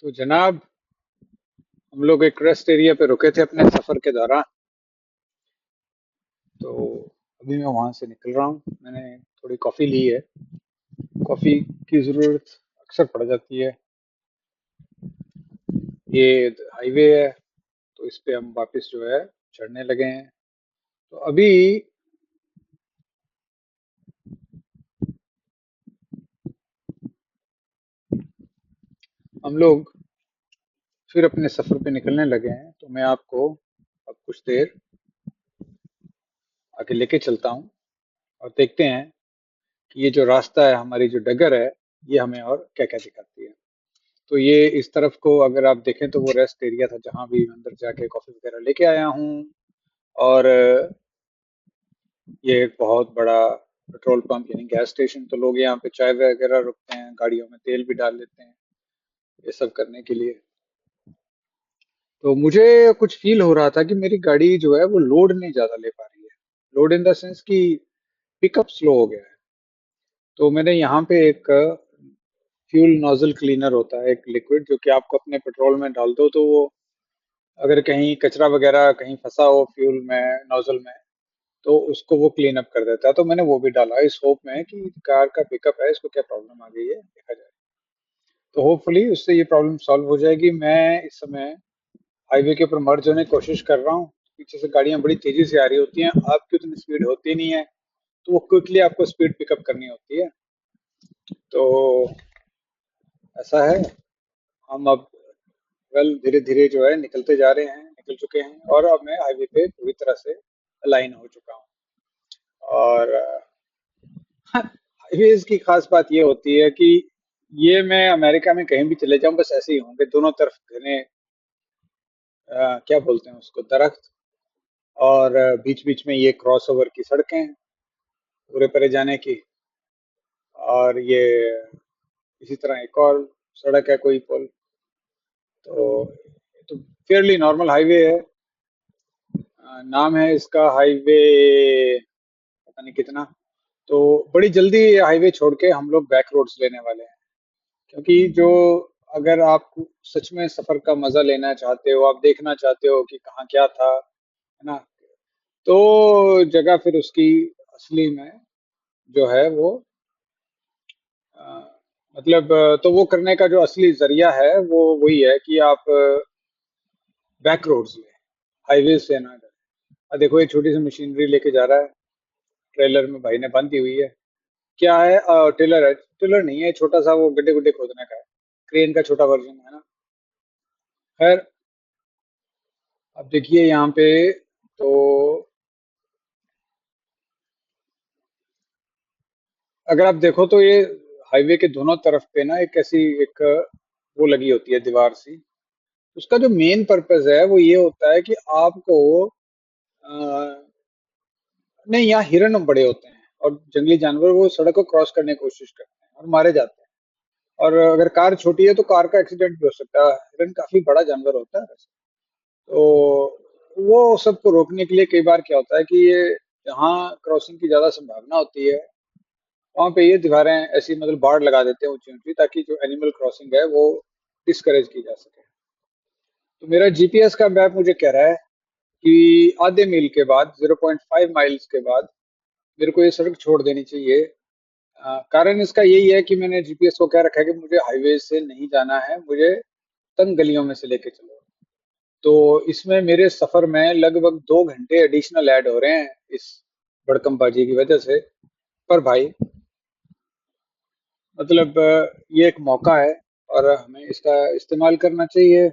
तो जनाब, हम लोग एक रेस्ट एरिया पे रुके थे अपने सफर के दौरान। तो अभी मैं वहां से निकल रहा हूँ। मैंने थोड़ी कॉफी ली है। कॉफी की जरूरत अक्सर पड़ जाती है। ये हाईवे है, तो इस पे हम वापस जो है चढ़ने लगे हैं। तो अभी हम लोग फिर अपने सफर पे निकलने लगे हैं। तो मैं आपको अब कुछ देर आगे लेके चलता हूँ और देखते हैं कि ये जो रास्ता है, हमारी जो डगर है, ये हमें और क्या क्या दिखाती है। तो ये इस तरफ को अगर आप देखें तो वो रेस्ट एरिया था जहां भी मैं अंदर जाके कॉफी वगैरह लेके आया हूँ। और ये एक बहुत बड़ा पेट्रोल पंप यानी गैस स्टेशन। तो लोग यहाँ पे चाय वगैरह रुकते हैं, गाड़ियों में तेल भी डाल लेते हैं, ये सब करने के लिए। तो मुझे कुछ फील हो रहा था कि मेरी गाड़ी जो है वो लोड नहीं ज्यादा ले पा रही है। लोड इन द सेंस कि पिकअप स्लो हो गया है। तो मैंने यहाँ पे एक फ्यूल नोजल क्लीनर होता है, एक लिक्विड जो कि आपको अपने पेट्रोल में डाल दो, तो वो अगर कहीं कचरा वगैरह कहीं फंसा हो फ्यूल में, नोजल में, तो उसको वो क्लीन अप कर देता है। तो मैंने वो भी डाला इस होप में कि कार का पिकअप है, इसको क्या प्रॉब्लम आ गई है देखा जाए। तो होपफुली उससे ये प्रॉब्लम सॉल्व हो जाएगी। मैं इस समय हाईवे के ऊपर मर्ज होने की कोशिश कर रहा हूँ। पीछे से गाड़ियां बड़ी तेजी से आ रही होती हैं, आपकी उतनी स्पीड होती नहीं है, तो वो क्विकली आपको स्पीड पिकअप करनी होती है। तो ऐसा है। हम अब वेल धीरे धीरे जो है निकलते जा रहे हैं, निकल चुके हैं, और अब मैं हाईवे पे पूरी तरह से अलाइन हो चुका हूँ। और हाईवेज की खास बात ये होती है कि ये मैं अमेरिका में कहीं भी चले जाऊं बस ऐसे ही होंगे, दोनों तरफ घने क्या बोलते हैं उसको, दरख्त। और बीच बीच में ये क्रॉस ओवर की सड़कें हैं पूरे परे जाने की। और ये इसी तरह एक और सड़क है, कोई पुल। तो तो फेयरली नॉर्मल हाईवे है। नाम है इसका हाईवे पता नहीं कितना। तो बड़ी जल्दी हाईवे छोड़ के हम लोग बैक रोड्स लेने वाले हैं, क्योंकि जो अगर आप सच में सफर का मजा लेना चाहते हो, आप देखना चाहते हो कि कहाँ क्या था, है ना, तो जगह फिर उसकी असली में जो है वो अ, मतलब तो वो करने का जो असली जरिया है वो वही है कि आप बैक रोड्स लें, हाईवे से ना डरें। देखो ये छोटी सी मशीनरी लेके जा रहा है, ट्रेलर में भाई ने बांधी हुई है। क्या है, टिलर है, टिलर नहीं है, छोटा सा वो गड्ढे गुड्ढे खोदने का है, क्रेन का छोटा वर्जन है ना। खैर, अब देखिए यहाँ पे तो अगर आप देखो तो ये हाईवे के दोनों तरफ पे ना एक ऐसी एक वो लगी होती है दीवार सी। उसका जो मेन पर्पस है वो ये होता है कि आपको नहीं, यहाँ हिरन बड़े होते हैं और जंगली जानवर वो सड़क को क्रॉस करने की कोशिश करते हैं और मारे जाते हैं। और अगर कार छोटी है तो कार का एक्सीडेंट भी हो सकता है। हिरन काफी बड़ा जानवर होता है वैसे। तो वो सबको रोकने के लिए कई बार क्या होता है कि ये जहाँ क्रॉसिंग की ज्यादा संभावना होती है वहां पे ये दीवारें ऐसी मतलब बाड़ लगा देते हैं ऊंची ऊंची, ताकि जो एनिमल क्रॉसिंग है वो डिस्करेज की जा सके। तो मेरा जीपीएस का मैप मुझे कह रहा है कि आधे मील के बाद, 0.5 माइल्स के बाद मेरे को ये सड़क छोड़ देनी चाहिए। कारण इसका यही है कि मैंने जीपीएस को कह रखा है कि मुझे हाईवे से नहीं जाना है, मुझे तंग गलियों में से लेके चलो। तो इसमें मेरे सफर में लगभग 2 घंटे एडिशनल ऐड हो रहे हैं इस भड़कमबाजी की वजह से। पर भाई मतलब ये एक मौका है और हमें इसका इस्तेमाल करना चाहिए।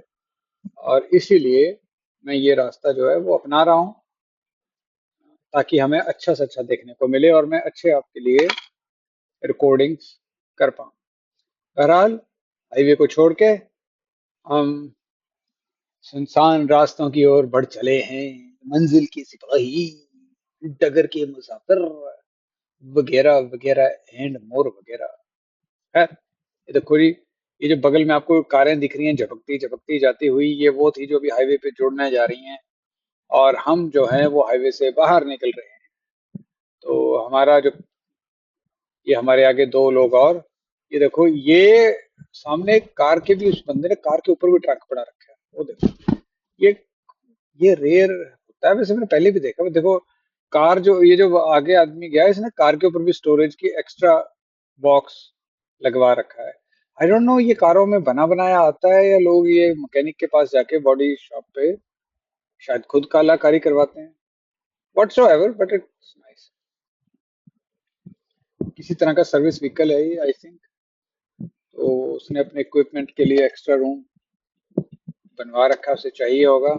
और इसीलिए मैं ये रास्ता जो है वो अपना रहा हूँ, ताकि हमें अच्छा से अच्छा देखने को मिले और मैं अच्छे आपके लिए रिकॉर्डिंग्स कर पाऊँ। बहरहाल, हाईवे को छोड़ के हम सुनसान रास्तों की ओर बढ़ चले हैं। मंजिल के सिपाही, डगर के मुसाफिर, वगैरह वगैरह एंड मोर वगैरह। खैर, ये देखो जी, ये जो बगल में आपको कारें दिख रही हैं झपकती झपकती जाती हुई, ये वो थी जो अभी हाईवे पे जुड़ने जा रही हैं। और हम जो हैं वो हाईवे से बाहर निकल रहे हैं। तो हमारा जो ये हमारे आगे दो लोग और ये देखो, ये सामने एक कार के भी, उस बंदे ने कार के ऊपर भी ट्रक पड़ा रखा है, वो देखो। ये ये रेयर होता है, वैसे मैंने पहले भी देखा। देखो, कार जो, ये जो आगे आदमी गया है, इसने कार के ऊपर भी स्टोरेज की एक्स्ट्रा बॉक्स लगवा रखा है। आई डोंट नो ये कारों में बना बनाया आता है, या लोग ये मैकेनिक के पास जाके बॉडी शॉप पे शायद खुद कलाकारी करवाते हैं। Whatsoever, but it's nice. किसी तरह का सर्विस व्हीकल है ये, आई थिंक। तो उसने अपने इक्विपमेंट के लिए एक्स्ट्रा रूम बनवा रखा, उसे चाहिए होगा।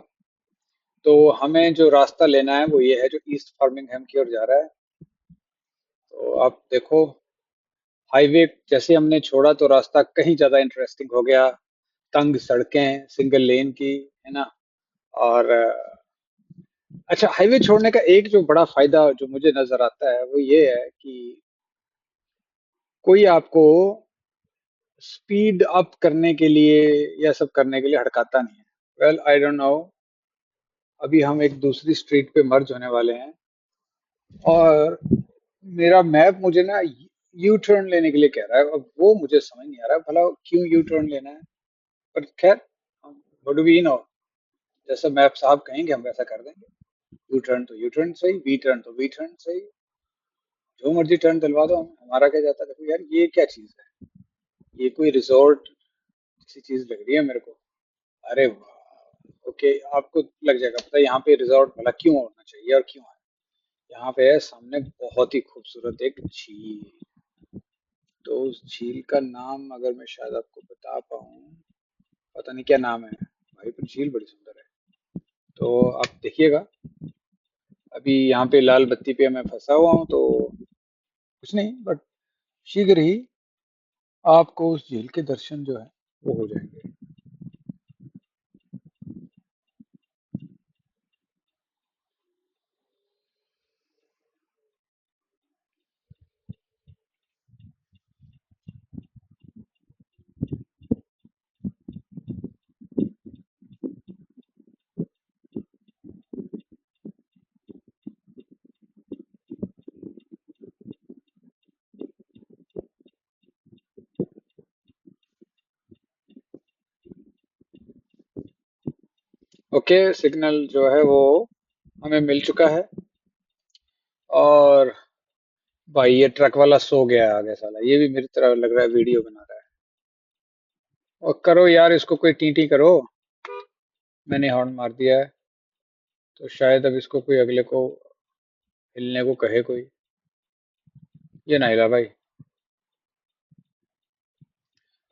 तो हमें जो रास्ता लेना है वो ये है, जो ईस्ट फार्मिंगहैम की ओर जा रहा है। तो आप देखो, हाईवे जैसे हमने छोड़ा तो रास्ता कहीं ज्यादा इंटरेस्टिंग हो गया। तंग सड़कें, सिंगल लेन की, है ना। और अच्छा, हाईवे छोड़ने का एक जो बड़ा फायदा जो मुझे नजर आता है वो ये है कि कोई आपको स्पीड अप करने के लिए या सब करने के लिए हड़काता नहीं है। Well, I don't know. अभी हम एक दूसरी स्ट्रीट पे मर्ज होने वाले हैं, और मेरा मैप मुझे ना यू टर्न लेने के लिए कह रहा है। अब वो मुझे समझ नहीं आ रहा है, भला क्यों यू टर्न लेना है। पर खैर, व्हाट डू वी नो। जैसा मैप साहब कहेंगे हम वैसा कर देंगे। यू टर्न तो यू टर्न सही, वी टर्न तो वी टर्न सही। जो मर्जी टर्न दिलवा दो हमें, हमारा क्या जाता है। देखो यार, ये क्या चीज है। ये कोई रिजॉर्ट जैसी चीज लग रही है मेरे को। अरे वाह, ओके। आपको लग जाएगा पता यहाँ पे रिजॉर्ट भला क्यों होना चाहिए और क्यों है। यहाँ पे है सामने बहुत ही खूबसूरत एक झील। तो उस झील का नाम अगर मैं शायद आपको बता पाऊँ, पता नहीं क्या नाम है भाई, पर झील बड़ी सुंदर है। तो आप देखिएगा, अभी यहाँ पे लाल बत्ती पे मैं फंसा हुआ हूँ, तो कुछ नहीं, बट शीघ्र ही आपको उस झील के दर्शन जो है वो हो जाएंगे। ओके, सिग्नल जो है वो हमें मिल चुका है। और भाई ये ट्रक वाला सो गया है आगे, साला ये भी मेरी तरह लग रहा है वीडियो बना रहा है। और करो यार, इसको कोई टीटी करो। मैंने हॉर्न मार दिया है, तो शायद अब इसको कोई अगले को हिलने को कहे कोई। ये ना हिला भाई।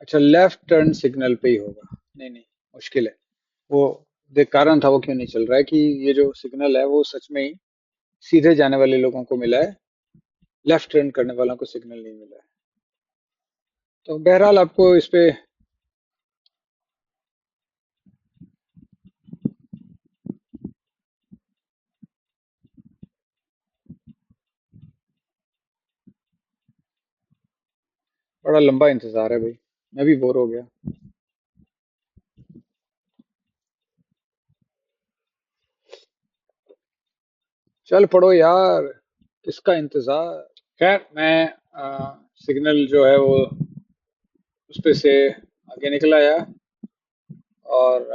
अच्छा, लेफ्ट टर्न सिग्नल पे ही होगा। नहीं नहीं, मुश्किल है। वो देख, कारण था वो क्यों नहीं चल रहा है कि ये जो सिग्नल है वो सच में ही सीधे जाने वाले लोगों को मिला है, लेफ्ट टर्न करने वालों को सिग्नल नहीं मिला है। तो बहरहाल आपको इस पे बड़ा लंबा इंतजार है भाई। मैं भी बोर हो गया। चल पड़ो यार, किसका इंतजार। खैर, मैं सिग्नल जो है वो उस पे से आगे निकल आया, और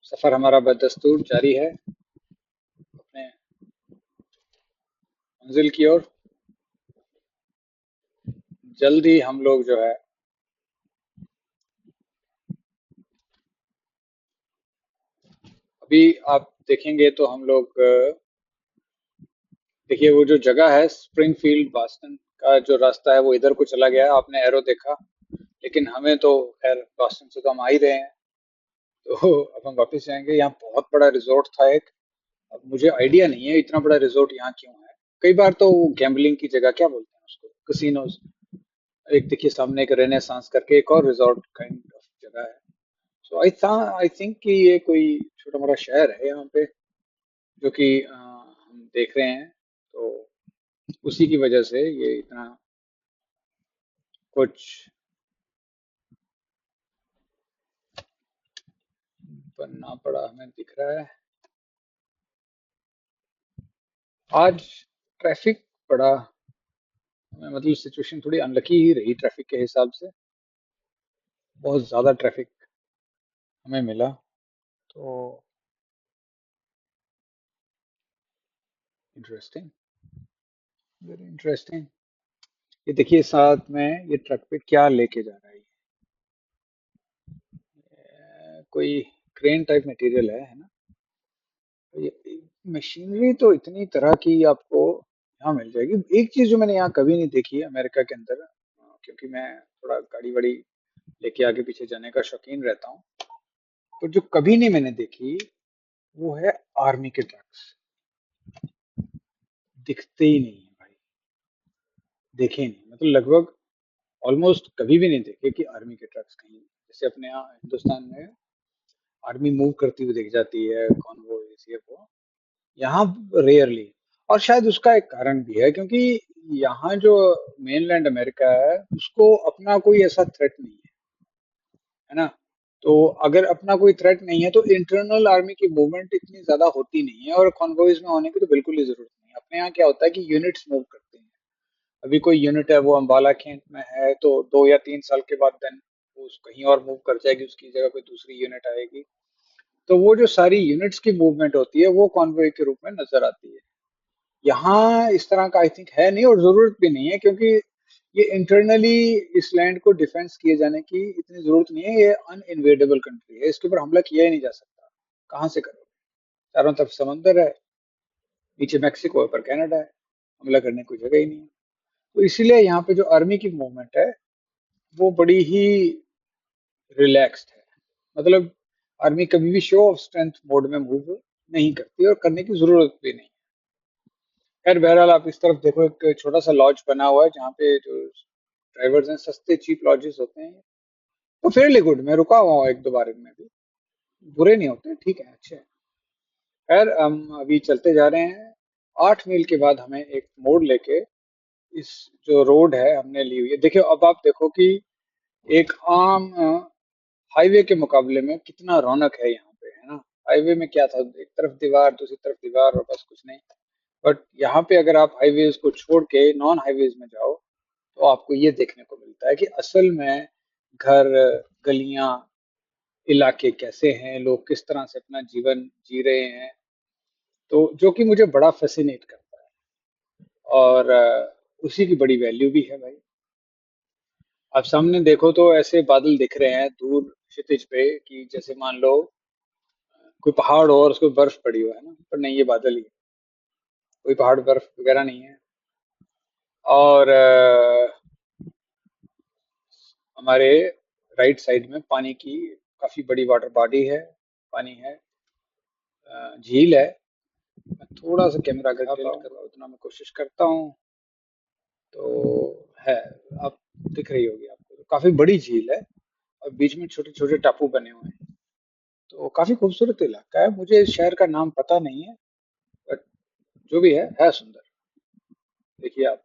सफर हमारा बदस्तूर जारी है अपने मंजिल की ओर। जल्द ही हम लोग जो है, अभी आप देखेंगे तो हम लोग देखिए, वो जो जगह है स्प्रिंगफील्ड बॉस्टन का जो रास्ता है वो इधर को चला गया है, आपने एरो देखा। लेकिन हमें तो खैर बॉस्टन से तो हम आ ही रहे हैं। तो अब हम वापस जाएंगे। यहाँ बहुत बड़ा रिजॉर्ट था एक। अब मुझे आइडिया नहीं है इतना बड़ा रिजॉर्ट यहाँ क्यों है। कई बार तो गैम्बलिंग की जगह, क्या बोलते हैं उसको, कसिनोज। एक देखिए सामने एक रेनेसांस करके एक और रिजॉर्ट काइंड ऑफ जगह है। सो आई थिंक कि ये कोई छोटा मोटा शहर है यहाँ पे, जो कि हम देख रहे हैं। तो उसी की वजह से ये इतना कुछ बनना पड़ा हमें दिख रहा है। आज ट्रैफिक बड़ा मतलब सिचुएशन थोड़ी अनलकी ही रही ट्रैफिक के हिसाब से। बहुत ज़्यादा ट्रैफिक हमें मिला। तो इंटरेस्टिंग, वेरी इंटरेस्टिंग। ये देखिए साथ में ये ट्रक पे क्या लेके जा रहा है कोई क्रेन टाइप मटेरियल है ना। ये मशीनरी तो इतनी तरह की आपको यहाँ मिल जाएगी। एक चीज जो मैंने यहाँ कभी नहीं देखी है अमेरिका के अंदर, क्योंकि मैं थोड़ा गाड़ी वाड़ी लेके आगे पीछे जाने का शौकीन रहता हूँ, तो जो कभी नहीं मैंने देखी वो है आर्मी के ट्रक्स। दिखते ही नहीं है भाई, देखे ही नहीं, मतलब लगभग ऑलमोस्ट कभी भी नहीं देखे कि आर्मी के ट्रक्स कहीं, जैसे अपने यहाँ हिंदुस्तान में आर्मी मूव करती हुई दिख जाती है कॉन्वॉय ये वो, यहाँ रेयरली। और शायद उसका एक कारण भी है क्योंकि यहाँ जो मेनलैंड अमेरिका है उसको अपना कोई ऐसा थ्रेट नहीं है ना। तो अगर अपना कोई थ्रेट नहीं है तो इंटरनल आर्मी की मूवमेंट इतनी ज्यादा होती नहीं है, और कॉन्वॉयज में होने की तो बिल्कुल ही जरूरत नहीं है। अपने यहाँ क्या होता है कि यूनिट्स मूव करते हैं। अभी कोई यूनिट है वो अम्बाला कैंट में है तो 2 या 3 साल के बाद देन वो कहीं और मूव कर जाएगी, उसकी जगह कोई दूसरी यूनिट आएगी। तो वो जो सारी यूनिट्स की मूवमेंट होती है वो कॉन्वॉय के रूप में नजर आती है। यहाँ इस तरह का आई थिंक है नहीं, और जरूरत भी नहीं है क्योंकि ये इंटरनली इस लैंड को डिफेंस किए जाने की इतनी जरूरत नहीं है। ये अनइन्वेडेबल कंट्री है, इसके ऊपर हमला किया ही नहीं जा सकता। कहाँ से करोगे, चारों तरफ समंदर है, नीचे मैक्सिको है, ऊपर कनाडा है, हमला करने की कोई जगह ही नहीं है। तो इसीलिए यहाँ पे जो आर्मी की मूवमेंट है वो बड़ी ही रिलैक्स्ड है। मतलब आर्मी कभी भी शो ऑफ स्ट्रेंथ मोड में मूव नहीं करती और करने की जरूरत भी नहीं। खैर बहरहाल आप इस तरफ देखो, एक छोटा सा लॉज बना हुआ है जहाँ पे जो ड्राइवर्स हैं सस्ते चीप लॉजेस होते हैं, तो फेयरली गुड। मैं रुका हुआ हूँ एक दो बार इनमें भी, बुरे नहीं होते, ठीक है, अच्छे हैं। खैर हम अभी चलते जा रहे हैं। 8 मील के बाद हमें एक मोड़ लेके इस जो रोड है हमने ली हुई है, देखियो अब आप देखो कि एक आम हाईवे के मुकाबले में कितना रौनक है यहाँ पे, है ना। हाईवे में क्या था, एक तरफ दीवार दूसरी तरफ दीवार और बस कुछ नहीं। बट यहाँ पे अगर आप हाईवेज को छोड़ के नॉन हाईवेज में जाओ तो आपको ये देखने को मिलता है कि असल में घर, गलियां, इलाके कैसे हैं, लोग किस तरह से अपना जीवन जी रहे हैं। तो जो कि मुझे बड़ा फैसिनेट करता है, और उसी की बड़ी वैल्यू भी है भाई। आप सामने देखो तो ऐसे बादल दिख रहे हैं दूर क्षितिज पे कि जैसे मान लो कोई पहाड़ हो और उसको बर्फ पड़ी हो, है ना, पर नहीं, ये बादल ही है, कोई पहाड़ बर्फ वगैरह नहीं है। और हमारे राइट साइड में पानी की काफी बड़ी वाटर बॉडी है, पानी है, झील है। मैं थोड़ा सा कैमरा अगर टिल्ट कर उतना मैं कोशिश करता हूँ तो है, आप दिख रही होगी आपको, तो काफी बड़ी झील है और बीच में छोटे छोटे टापू बने हुए हैं। तो काफी खूबसूरत इलाका है, मुझे इस शहर का नाम पता नहीं है, बट जो भी है सुंदर। देखिए आप।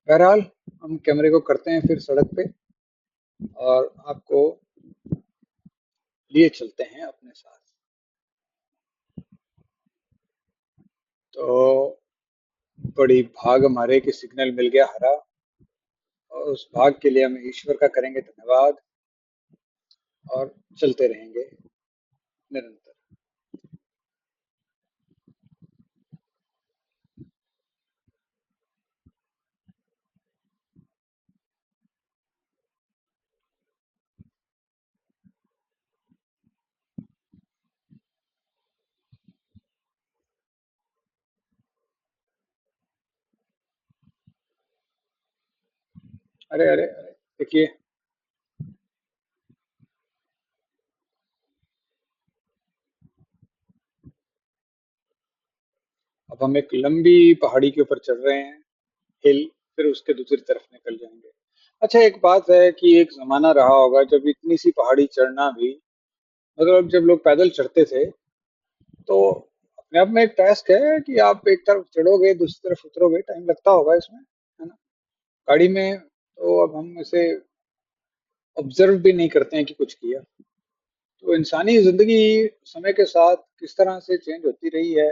बहरहाल हम कैमरे को करते हैं फिर सड़क पे, और आपको लिए चलते हैं अपने साथ। तो बड़ी भाग हमारे कि सिग्नल मिल गया हरा, और उस भाग के लिए हम ईश्वर का करेंगे धन्यवाद, और चलते रहेंगे निरंतर। अरे अरे अरे, देखिए अब हम एक लंबी पहाड़ी के ऊपर चढ़ रहे हैं, हिल, फिर उसके दूसरी तरफ निकल जाएंगे। अच्छा एक बात है कि एक जमाना रहा होगा जब इतनी सी पहाड़ी चढ़ना भी, मतलब जब लोग पैदल चढ़ते थे तो अपने आप में एक टास्क है कि आप एक तरफ चढ़ोगे दूसरी तरफ उतरोगे, टाइम लगता होगा इसमें, है ना। गाड़ी में तो अब हम इसे ऑब्जर्व भी नहीं करते हैं कि कुछ किया। तो इंसानी जिंदगी समय के साथ किस तरह से चेंज होती रही है,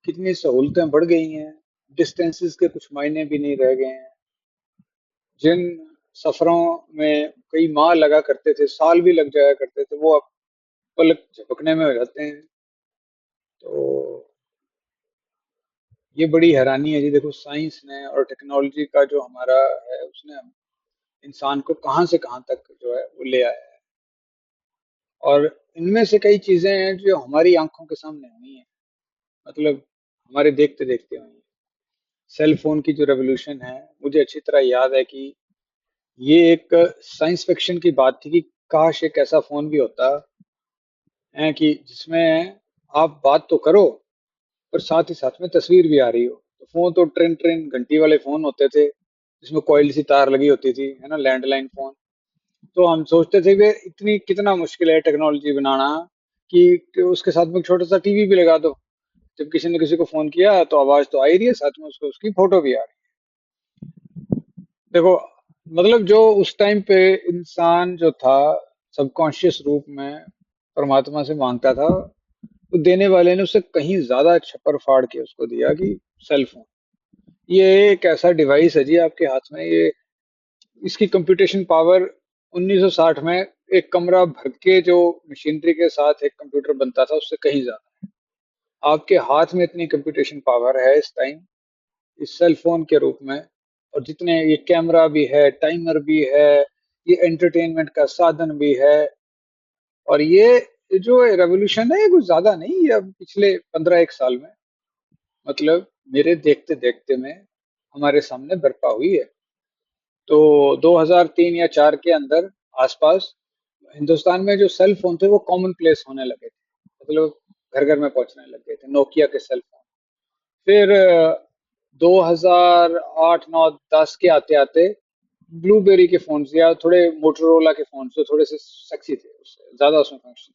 कितनी सहूलतें बढ़ गई हैं, डिस्टेंसेस के कुछ मायने भी नहीं रह गए हैं। जिन सफरों में कई माह लगा करते थे, साल भी लग जाया करते थे, वो अब पलक झपकने में हो जाते हैं। तो ये बड़ी हैरानी है जी। देखो, साइंस ने और टेक्नोलॉजी का जो हमारा है, उसने इंसान को कहाँ से कहाँ तक जो है वो ले आया है। और इनमें से कई चीजें हैं जो हमारी आंखों के सामने हुई हैं, मतलब हमारे देखते देखते हुई हैं। सेल फोन की जो रेवोल्यूशन है, मुझे अच्छी तरह याद है कि ये एक साइंस फिक्शन की बात थी कि काश एक ऐसा फोन भी होता है कि जिसमें आप बात तो करो, पर साथ ही साथ में तस्वीर भी आ रही हो। तो फोन तो ट्रेन ट्रेन घंटी वाले फोन होते थे, जिसमें कॉइल सी तार लगी होती थी, है ना, लैंडलाइन फोन। तो हम सोचते थे कि इतनी कितना मुश्किल है टेक्नोलॉजी बनाना कि उसके साथ में एक छोटा सा टीवी भी लगा दो। जब किसी ने किसी को फोन किया तो आवाज तो आ ही रही है, साथ में उसको उसकी फोटो भी आ रही है। देखो, मतलब जो उस टाइम पे इंसान जो था, सबकॉन्शियस रूप में परमात्मा से मांगता था, तो देने वाले ने उससे कहीं ज्यादा छप्पर फाड़ के उसको दिया कि सेल फोन। ये एक ऐसा डिवाइस है जी आपके हाथ में। ये इसकी कंप्यूटेशन पावर 1960 में एक कमरा भर के जो मशीनरी के साथ एक कंप्यूटर बनता था, उससे कहीं ज्यादा। आपके हाथ में इतनी कंप्यूटेशन पावर है इस टाइम, इस सेल फोन के रूप में। और जितने ये कैमरा भी है, टाइमर भी है, ये एंटरटेनमेंट का साधन भी है। और ये जो रेवोल्यूशन है, ये कुछ ज्यादा नहीं, ये अब पिछले 15 एक साल में, मतलब मेरे देखते देखते में हमारे सामने बरपा हुई है। तो 2003 या 4 के अंदर आसपास हिंदुस्तान में जो सेल फोन थे वो कॉमन प्लेस होने लगे थे, मतलब घर घर में पहुंचने लग गए थे नोकिया के सेल फोन। फिर 2008 9 10 के आते आते ब्लूबेरी के फोन या थोड़े मोटरोला के फोन जो थोड़े से सेक्सी थे, उससे ज्यादा उसमें फंक्शन।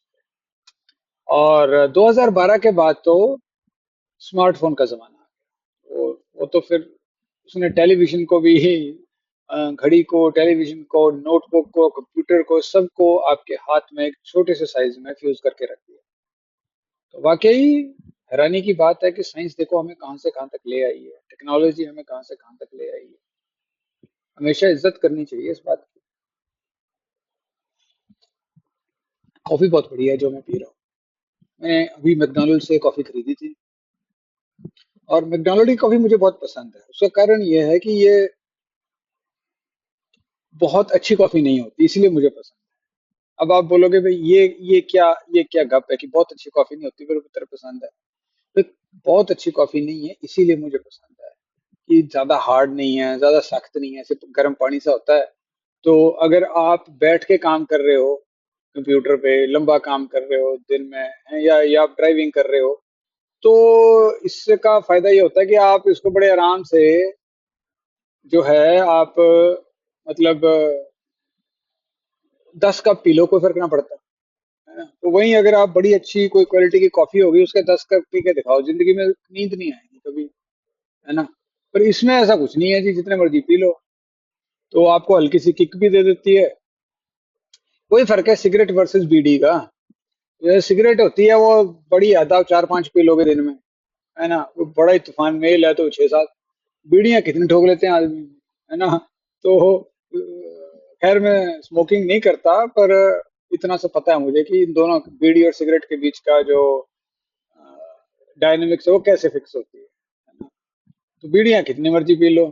और 2012 के बाद तो स्मार्टफोन का जमाना आ गया। वो तो फिर उसने टेलीविजन को भी, घड़ी को, टेलीविजन को, नोटबुक को, कंप्यूटर को, सबको आपके हाथ में एक छोटे से साइज में फ्यूज करके रख दिया। तो वाकई हैरानी की बात है कि साइंस देखो हमें कहां से कहां तक ले आई है, टेक्नोलॉजी हमें कहां से कहां तक ले आई है। हमेशा इज्जत करनी चाहिए इस बात की। कॉफी बहुत बढ़िया है जो मैं पी रहा हूँ। मैंने अभी मैकडोनल्ड से कॉफी खरीदी थी, और मैकडोनल्ड की कॉफी मुझे बहुत पसंद है। उसका कारण यह है कि ये बहुत अच्छी कॉफी नहीं होती, इसलिए मुझे पसंद है। अब आप बोलोगे भाई ये क्या गप है कि बहुत अच्छी कॉफी नहीं होती फिर तेरे पसंद है। तो बहुत अच्छी कॉफी नहीं है, इसीलिए मुझे पसंद है कि ज्यादा हार्ड नहीं है, ज्यादा सख्त नहीं है, सिर्फ गर्म पानी सा होता है। तो अगर आप बैठ के काम कर रहे हो, कंप्यूटर पे लंबा काम कर रहे हो दिन में, या आप ड्राइविंग कर रहे हो, तो इसका फायदा ये होता है कि आप इसको बड़े आराम से जो है आप, मतलब 10 कप पी लो, कोई फर्क ना पड़ता है ना। तो वहीं अगर आप बड़ी अच्छी कोई क्वालिटी की कॉफी होगी, उसके 10 कप पी के दिखाओ, जिंदगी में नींद नहीं आएगी कभी, है ना। पर इसमें ऐसा कुछ नहीं है जी, जितने मर्जी पी लो। तो आपको हल्की सी किक भी दे देती है। वही फर्क है सिगरेट वर्सेस बीड़ी का। ये सिगरेट होती है वो बड़ी हद, आप 4 5 पी लोगे दिन में, है ना, वो बड़ा ही तूफान मेल है तो 6 7। बीड़ियां कितनी ठोक लेते हैं आदमी, है ना। तो खैर मैं स्मोकिंग नहीं करता, पर इतना सा पता है मुझे कि इन दोनों बीड़ी और सिगरेट के बीच का जो डायनेमिक्स है वो कैसे फिक्स होती है ना। तो बीड़ियां कितनी मर्जी पी लो,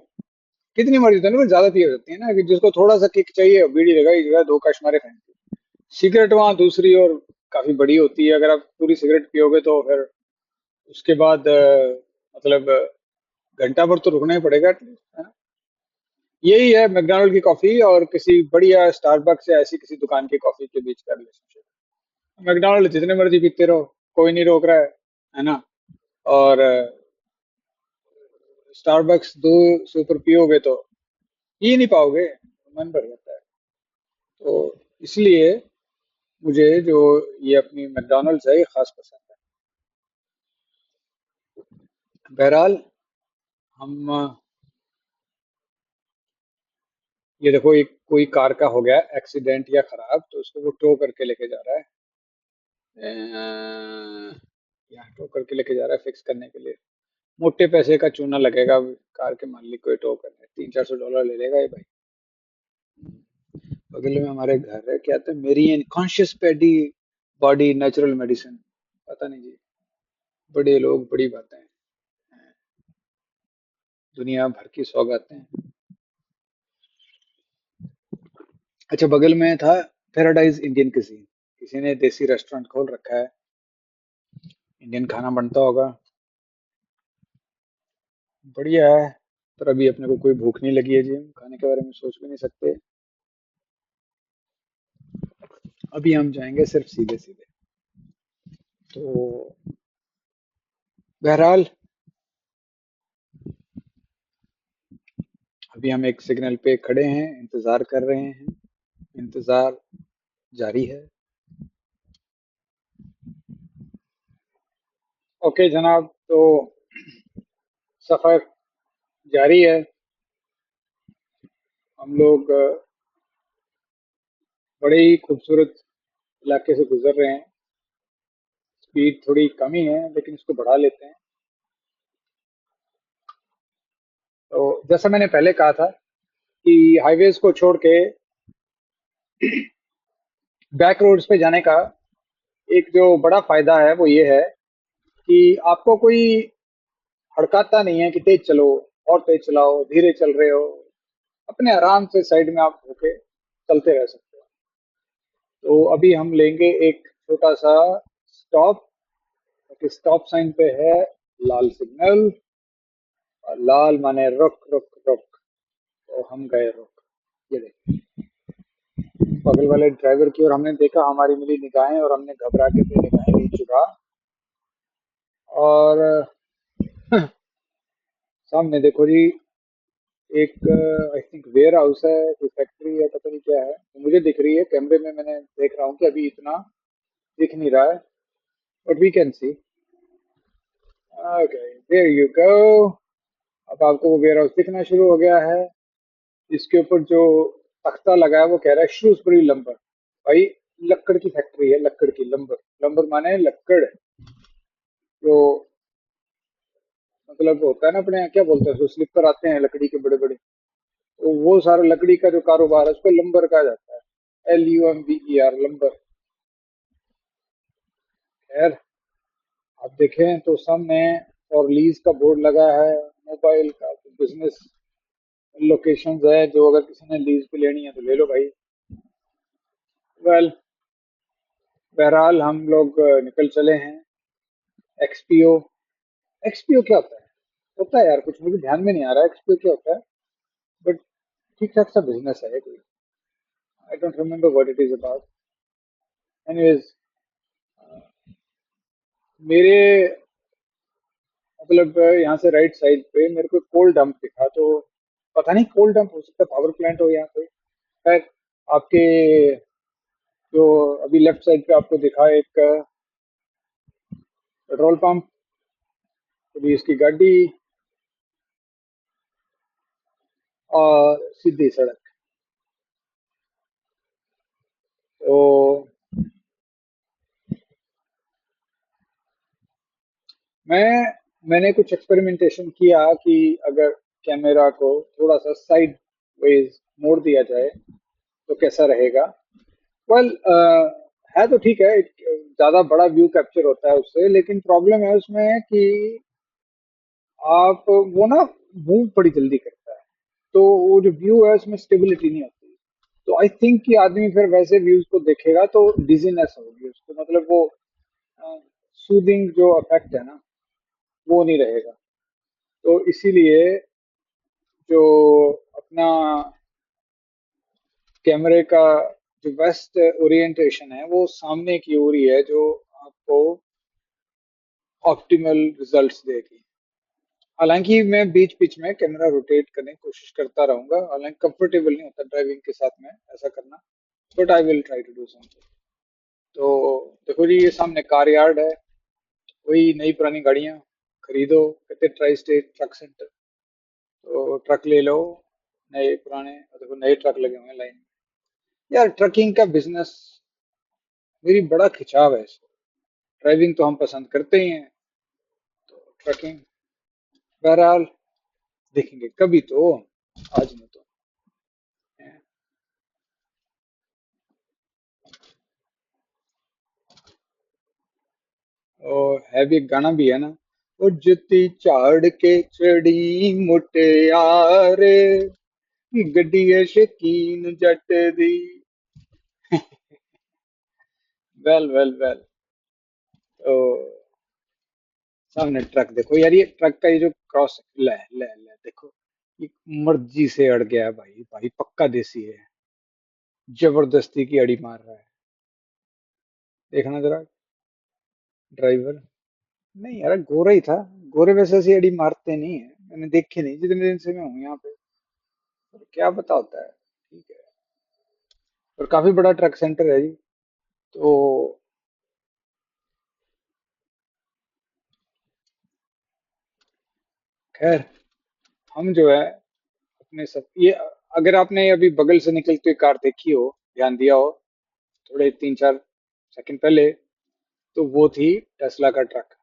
कितनी मर्जी तो नहीं, पर ज्यादा पी हो जाती है ना, कि जिसको थोड़ा सा किक चाहिए बीड़ी लगाई जो है, 2 कश मारे खाएंगे। सिगरेट वहां दूसरी और काफी बड़ी होती है, अगर आप पूरी सिगरेट पियोगे तो फिर उसके बाद मतलब घंटा भर तो रुकना ही पड़ेगा एटलीस्ट, है ना। यही है मैकडॉनल्ड की कॉफी और किसी बढ़िया स्टारबक्स या ऐसी किसी दुकान की कॉफी के बीच का रिलेशनशिप। मैकडॉनल्ड जितने मर्जी पीते रहो, कोई नहीं रोक रहा है ना। और स्टारबक्स दो से ऊपर पियोगे तो पी नहीं पाओगे, मन भर जाता है। तो इसलिए मुझे जो ये अपनी मैकडॉनल्ड्स है ये खास पसंद है। बहरहाल, हम ये देखो, एक कोई कार का हो गया एक्सीडेंट या खराब, तो उसको वो टो करके लेके जा रहा है। यहाँ टो करके लेके जा रहा है फिक्स करने के लिए। मोटे पैसे का चूना लगेगा कार के मालिक को, ये टो करने 300-400 डॉलर ले लेगा ये भाई। बगल में हमारे घर है, क्या था, मेरी कॉन्शियस पेडी बॉडी नेचुरल मेडिसिन, पता नहीं जी, बड़े लोग बड़ी बातें, दुनिया भर की सौगातें। अच्छा, बगल में था पैराडाइज इंडियन किसी, किसी ने देसी रेस्टोरेंट खोल रखा है, इंडियन खाना बनता होगा, बढ़िया है। पर अभी अपने को कोई भूख नहीं लगी है जी, हम खाने के बारे में सोच भी नहीं सकते। अभी हम जाएंगे सिर्फ सीधे सीधे। तो बहरहाल अभी हम एक सिग्नल पे खड़े हैं, इंतजार कर रहे हैं, इंतजार जारी है। ओके जनाब, तो सफर जारी है। हम लोग बड़े ही खूबसूरत इलाके से गुजर रहे हैं। स्पीड थोड़ी कम ही है लेकिन इसको बढ़ा लेते हैं। तो जैसा मैंने पहले कहा था कि हाईवेज को छोड़ के बैक रोड्स पे जाने का एक जो बड़ा फायदा है वो ये है कि आपको कोई हड़काता नहीं है कि तेज चलो और तेज चलाओ, धीरे चल रहे हो, अपने आराम से साइड में आप होके चलते रह सकते हो। तो अभी हम लेंगे एक छोटा सा स्टॉप, क्योंकि स्टॉप साइन पे है लाल सिग्नल, और लाल माने रुक रुक रुक। तो हम गए रुक। ये देखिए, बगल वाले ड्राइवर की और हमने देखा, हमारी मिली निगाहें और हमने घबरा के अपनी निगाहें ली चुका। और सामने देखो जी, एक आई थिंक वेयर हाउस है, कोई फैक्ट्री है, पता नहीं क्या है, तो मुझे दिख रही है कैमरे में, मैंने देख रहा हूँ कि अभी इतना दिख नहीं रहा है, but we can see. Okay, there you go. अब आपको वो वेयर हाउस दिखना शुरू हो गया है। इसके ऊपर जो तख्ता लगा है वो कह रहा है श्रूसबरी लंबर। भाई, लक्कड़ की फैक्ट्री है, लक्कड़ की, लंबर, लंबर माने लक्कड़। जो मतलब होता है ना, अपने यहाँ क्या बोलते हैं, जो स्लीपर आते हैं लकड़ी के बड़े बड़े, तो वो सारा लकड़ी का जो कारोबार है उसको लंबर कहा जाता है, LUMBER, लंबर। खैर, आप देखें तो सामने और लीज का बोर्ड लगा है, मोबाइल का, बिजनेस लोकेशंस है, जो अगर किसी ने लीज पे लेनी है तो ले लो भाई। वेल, बहरहाल हम लोग निकल चले हैं। XPO, XPO क्या होता है यार, कुछ मुझे ध्यान में नहीं आ रहा है XPO क्या होता है, बट ठीक ठाक सा बिजनेस है कोई। I don't remember what it is about. Anyways, मेरे मतलब यहाँ से राइट साइड पे मेरे को कोल डंप दिखा, तो पता नहीं कोल डंप हो सकता है पावर प्लांट हो यहाँ कोई। खैर, आपके जो अभी लेफ्ट साइड पे आपको दिखा एक पेट्रोल पंप, अभी इसकी गाड़ी और सीधी सड़क। तो मैंने कुछ एक्सपेरिमेंटेशन किया कि अगर कैमरा को थोड़ा सा साइड वेज मोड़ दिया जाए तो कैसा रहेगा। वेल, है तो ठीक है, ज्यादा बड़ा व्यू कैप्चर होता है उससे, लेकिन प्रॉब्लम है उसमें कि आप वो ना मूव बड़ी जल्दी करता है, तो वो जो व्यू है उसमें स्टेबिलिटी नहीं होती। तो आई थिंक कि आदमी फिर वैसे व्यूज को देखेगा तो डिजीनेस होगी उसको, मतलब वो सूदिंग जो इफेक्ट है ना, वो नहीं रहेगा। तो इसीलिए जो अपना कैमरे का जो बेस्ट ओरिएंटेशन है वो सामने की ओर ही है, जो आपको ऑप्टिमल रिजल्ट्स देगी। हालांकि मैं बीच बीच में कैमरा रोटेट करने की कोशिश करता रहूंगा, हालांकि कंफर्टेबल नहीं होता ड्राइविंग के साथ में ऐसा करना, but I will try to do something. तो देखो जी, ये सामने कार यार्ड है, वही नई पुरानी गाड़ियां खरीदो, कहते ट्राई स्टेट ट्रक सेंटर। तो ट्रक ले लो, नए पुराने, और देखो नए ट्रक लगे हुए हैं लाइन में। यार ट्रकिंग का बिजनेस, मेरी बड़ा खिंचाव है इसको, ड्राइविंग तो हम पसंद करते ही हैं, तो ट्रकिंग बहरहाल देखेंगे कभी तो, आज नहीं तो। और है भी, एक गाना भी है ना, वो जुती झाड़ के चढ़ी मुटियारे, गड्डी शकीन जट दी। Well well well. तो सामने ट्रक देखो यार, ये ट्रक का ये जो क्रॉस, ले ले ले देखो, ये मर्जी से अड़ गया है भाई, भाई पक्का देसी है, जबरदस्ती की अड़ी मार रहा है। देखना जरा ड्राइवर। नहीं यार, गोरा ही था, गोरे वैसे ऐसी अड़ी मारते नहीं है, मैंने देखे नहीं जितने दिन से मैं हूँ यहाँ पे। पर क्या पता होता है, ठीक है। और काफी बड़ा ट्रक सेंटर है जी। तो खैर, हम जो है अपने सब ये, अगर आपने अभी बगल से निकलती हुई कार देखी हो, ध्यान दिया हो थोड़े 3-4 सेकंड पहले, तो वो थी टेस्ला का ट्रक।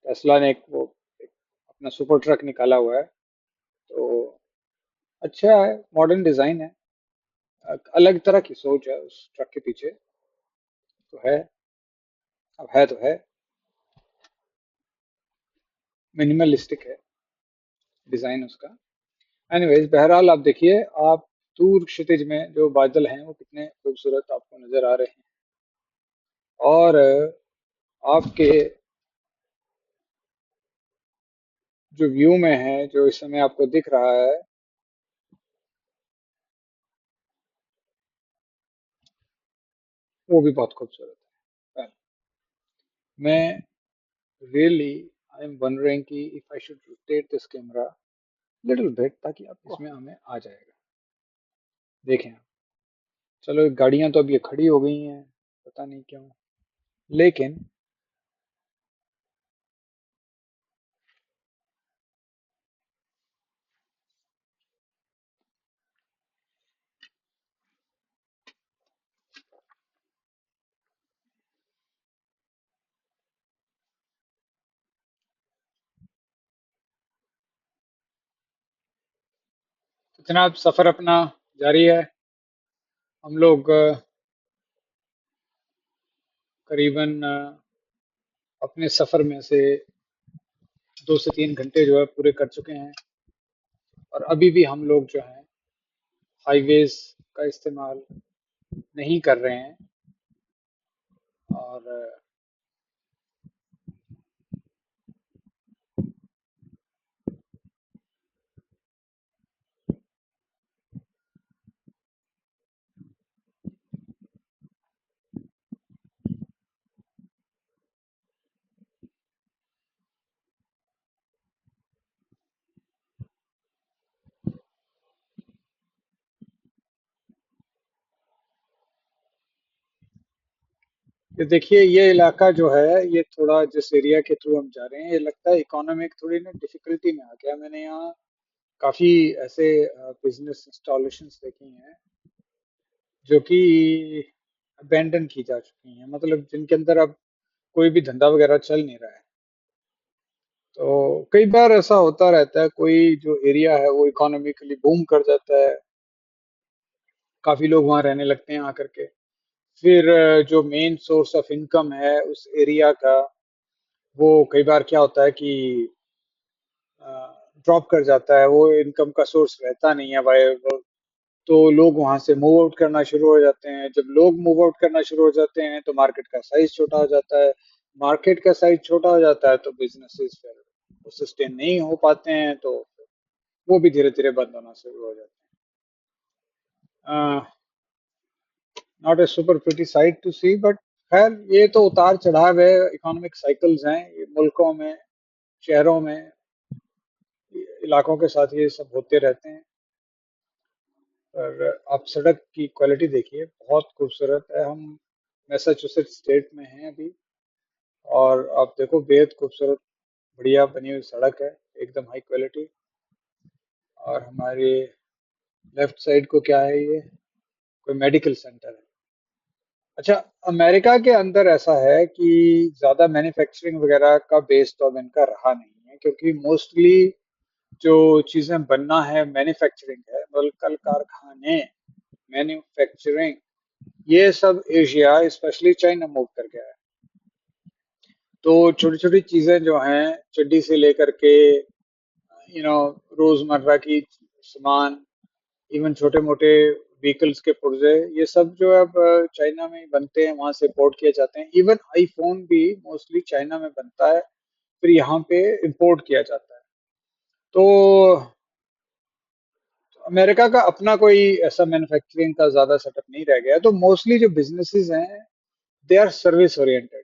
टेस्ला ने एक वो एक अपना सुपर ट्रक निकाला हुआ है। तो अच्छा है, मॉडर्न डिजाइन है, अलग तरह की सोच है उस ट्रक के पीछे, तो है। अब है तो है, मिनिमलिस्टिक है डिजाइन उसका। एनीवेज, बहरहाल आप देखिए, आप दूर क्षितिज में जो बादल हैं वो कितने खूबसूरत आपको नजर आ रहे हैं। और आपके जो व्यू में है, जो इस समय आपको दिख रहा है, वो भी बहुत खूबसूरत है। मैं रियली, आई एम वंडरिंग कि if I should rotate this camera little bit, ताकि आप इसमें हमें आ जाएगा। देखें आप, चलो गाड़ियां तो अब ये खड़ी हो गई हैं, पता नहीं क्यों, लेकिन जनाब सफर अपना जारी है। हम लोग करीबन अपने सफर में से 2 से 3 घंटे जो है पूरे कर चुके हैं, और अभी भी हम लोग जो है हाईवेज का इस्तेमाल नहीं कर रहे हैं। और ये देखिए, ये इलाका जो है, ये थोड़ा जिस एरिया के थ्रू हम जा रहे हैं, ये लगता है इकोनॉमिक थोड़ी ना डिफिकल्टी में आ गया। मैंने यहाँ काफी ऐसे बिजनेस इंस्टॉलेशंस देखी हैं जो कि अबेंडन की जा चुकी हैं, मतलब जिनके अंदर अब कोई भी धंधा वगैरह चल नहीं रहा है। तो कई बार ऐसा होता रहता है, कोई जो एरिया है वो इकोनॉमिकली बूम कर जाता है, काफी लोग वहां रहने लगते हैं आकर के। फिर जो मेन सोर्स ऑफ इनकम है उस एरिया का, वो कई बार क्या होता है कि ड्रॉप कर जाता है, वो इनकम का सोर्स रहता नहीं है वायबल। तो लोग वहां से मूव आउट करना शुरू हो जाते हैं। जब लोग मूव आउट करना शुरू हो जाते हैं तो मार्केट का साइज छोटा हो जाता है। मार्केट का साइज छोटा हो जाता है तो बिजनेसेस फिर वो सस्टेन नहीं हो पाते हैं, तो वो भी धीरे धीरे बंद होना शुरू हो जाते हैं। Not a super pretty sight to see, but खैर ये तो उतार चढ़ाव है, इकोनॉमिक साइकिल्स हैं ये, मुल्कों में, शहरों में, इलाकों के साथ ये सब होते रहते हैं। और आप सड़क की क्वालिटी देखिए, बहुत खूबसूरत है। हम मैसाचुसेट्स स्टेट में हैं अभी, और आप देखो बेहद खूबसूरत, बढ़िया बनी हुई सड़क है, एकदम हाई क्वालिटी। और हमारे लेफ्ट साइड को क्या है, ये कोई मेडिकल सेंटर है। अच्छा, अमेरिका के अंदर ऐसा है कि ज्यादा मैन्युफैक्चरिंग वगैरह का बेस तो अब इनका रहा नहीं है, क्योंकि मोस्टली जो चीजें बनना है मैन्युफैक्चरिंग है, मतलब कल कारखाने, मैन्युफैक्चरिंग, ये सब एशिया स्पेशली चाइना मूव कर गया है। तो छोटी छोटी चीजें जो हैं, चड्डी से लेकर के यू नो रोजमर्रा की सामान, इवन छोटे मोटे व्हीकल्स के पुर्जे, ये सब जो है अब चाइना में ही बनते हैं, वहां से इंपोर्ट किए जाते हैं। इवन आईफोन भी मोस्टली चाइना में बनता है, फिर यहाँ पे इंपोर्ट किया जाता है। तो अमेरिका का अपना कोई ऐसा मैन्युफैक्चरिंग का ज्यादा सेटअप नहीं रह गया है। तो मोस्टली जो बिजनेसेस हैं, they are service oriented.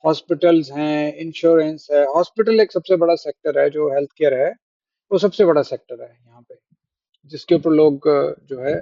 Hospitals हैं, इंश्योरेंस है। हॉस्पिटल एक सबसे बड़ा सेक्टर है, जो हेल्थ केयर है, वो सबसे बड़ा सेक्टर है यहाँ पे, जिसके ऊपर लोग जो है